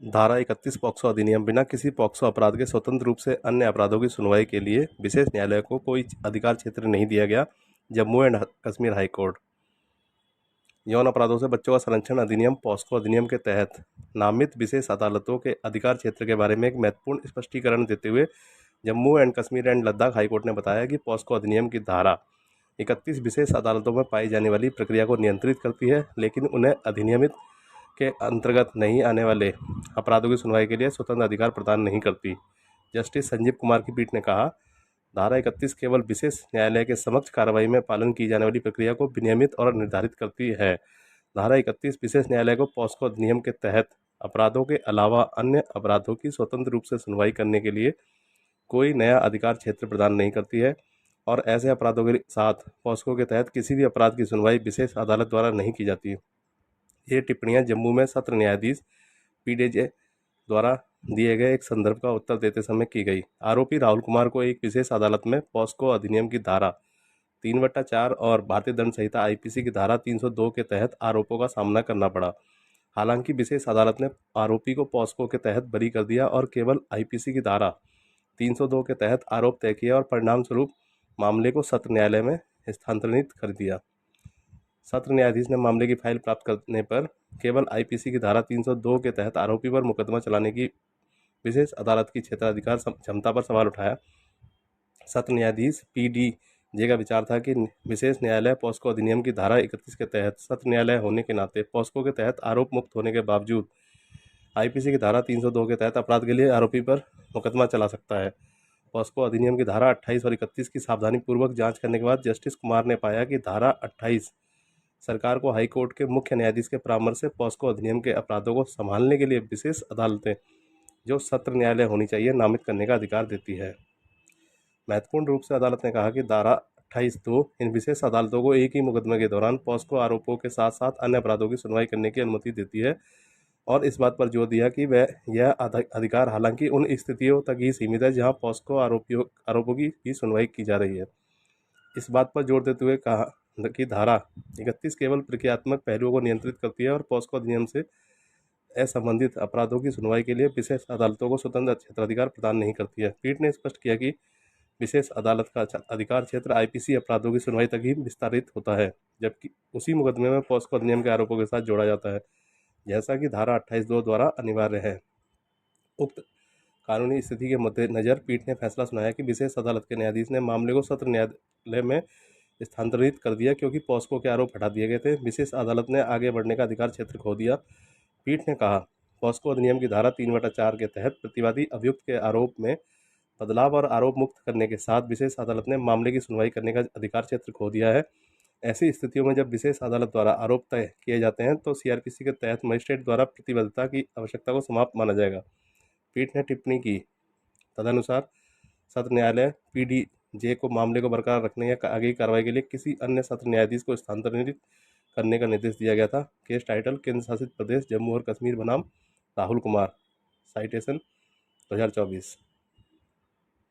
धारा 31 पॉक्सो अधिनियम बिना किसी पॉक्सो अपराध के स्वतंत्र रूप से अन्य अपराधों की सुनवाई के लिए विशेष न्यायालय को कोई अधिकार क्षेत्र नहीं दिया गया। Jammu and Kashmir high court. यौन अपराधों से बच्चों का संरक्षण अधिनियम पॉस्को अधिनियम के तहत नामित विशेष अदालतों के अधिकार क्षेत्र के बारे में एक महत्वपूर्ण स्पष्टीकरण देते हुए Jammu and Kashmir and Ladakh high court ने बताया कि पॉस्को अधिनियम की धारा 31 विशेष अदालतों में पाई जाने वाली प्रक्रिया को नियंत्रित करती है, लेकिन उन्हें अधिनियमित के अंतर्गत नहीं आने वाले अपराधों की सुनवाई के लिए स्वतंत्र अधिकार प्रदान नहीं करती। जस्टिस संजीव कुमार की पीठ ने कहा, धारा 31 केवल विशेष न्यायालय के समक्ष कार्रवाई में पालन की जाने वाली प्रक्रिया को विनियमित और निर्धारित करती है। धारा 31 विशेष न्यायालय को पॉस्को अधिनियम के तहत अपराधों के अलावा अन्य अपराधों की स्वतंत्र रूप से सुनवाई करने के लिए कोई नया अधिकार क्षेत्र प्रदान नहीं करती है और ऐसे अपराधों के साथ पॉस्को के तहत किसी भी अपराध की सुनवाई विशेष अदालत द्वारा नहीं की जाती। ये टिप्पणियां जम्मू में सत्र न्यायाधीश पीडेजे द्वारा दिए गए एक संदर्भ का उत्तर देते समय की गई। आरोपी राहुल कुमार को एक विशेष अदालत में पॉस्को अधिनियम की धारा 3/4 और भारतीय दंड संहिता आईपीसी की धारा 302 के तहत आरोपों का सामना करना पड़ा। हालांकि विशेष अदालत ने आरोपी को पॉस्को के तहत बरी कर दिया और केवल आईपीसी की धारा 302 के तहत आरोप तय किया और परिणाम स्वरूप मामले को सत्र न्यायालय में स्थानांतरित कर दिया। सत्र न्यायाधीश ने मामले की फाइल प्राप्त करने पर केवल आईपीसी की धारा 302 के तहत आरोपी पर मुकदमा चलाने की विशेष अदालत की क्षेत्राधिकार क्षमता पर सवाल उठाया। सत्र न्यायाधीश पीडी जे का विचार था कि विशेष न्यायालय पॉस्को अधिनियम की धारा 31 के तहत सत्र न्यायालय होने के नाते पॉस्को के तहत आरोप मुक्त होने के बावजूद आईपीसी की धारा 302 के तहत अपराध के लिए आरोपी पर मुकदमा चला सकता है। पॉस्को अधिनियम की धारा 28 और 31 की सावधानीपूर्वक जांच करने के बाद जस्टिस कुमार ने पाया कि धारा 28 सरकार को हाईकोर्ट के मुख्य न्यायाधीश के परामर्श से पॉस्को अधिनियम के अपराधों को संभालने के लिए विशेष अदालतें जो सत्र न्यायालय होनी चाहिए नामित करने का अधिकार देती है। महत्वपूर्ण रूप से अदालत ने कहा कि धारा 28(2) इन विशेष अदालतों को एक ही मुकदमे के दौरान पॉस्को आरोपों के साथ साथ अन्य अपराधों की सुनवाई करने की अनुमति देती है और इस बात पर जोर दिया कि वह यह अधिकार हालांकि उन स्थितियों तक ही सीमित है जहां पॉस्को आरोपों की ही सुनवाई की जा रही है। इस बात पर जोर देते हुए कहा कि धारा 31 केवल प्रक्रियात्मक पहलुओं को नियंत्रित करती है और पॉस्को अधिनियम से असंबंधित अपराधों की सुनवाई के लिए विशेष अदालतों को स्वतंत्र क्षेत्राधिकार प्रदान नहीं करती है। पीठ ने स्पष्ट किया कि विशेष अदालत का अधिकार क्षेत्र आईपीसी अपराधों की सुनवाई तक ही विस्तारित होता है, जबकि उसी मुकदमे में पॉस्को अधिनियम के आरोपों के साथ जोड़ा जाता है, जैसा कि धारा 28(2) द्वारा अनिवार्य है। उक्त कानूनी स्थिति के मद्देनजर पीठ ने फैसला सुनाया कि विशेष अदालत के न्यायाधीश ने मामले को सत्र न्यायालय में स्थानांतरित कर दिया क्योंकि पॉस्को के आरोप हटा दिए गए थे। विशेष अदालत ने आगे बढ़ने का अधिकार क्षेत्र खो दिया। पीठ ने कहा, पॉस्को अधिनियम की धारा 3/4 के तहत प्रतिवादी अभियुक्त के आरोप में बदलाव और आरोप मुक्त करने के साथ विशेष अदालत ने मामले की सुनवाई करने का अधिकार क्षेत्र खो दिया है। ऐसी स्थितियों में जब विशेष अदालत द्वारा आरोप तय किए जाते हैं तो सीआरपीसी के तहत मजिस्ट्रेट द्वारा प्रतिबद्धता की आवश्यकता को समाप्त माना जाएगा। पीठ ने टिप्पणी की, तदनुसार सत्र न्यायालय पीडी जे को मामले को बरकरार रखने या आगे की कार्रवाई के लिए किसी अन्य सत्र न्यायाधीश को स्थानांतरित करने का निर्देश दिया गया था। केस टाइटल केंद्र शासित प्रदेश जम्मू और कश्मीर बनाम राहुल कुमार। साइटेशन 2024।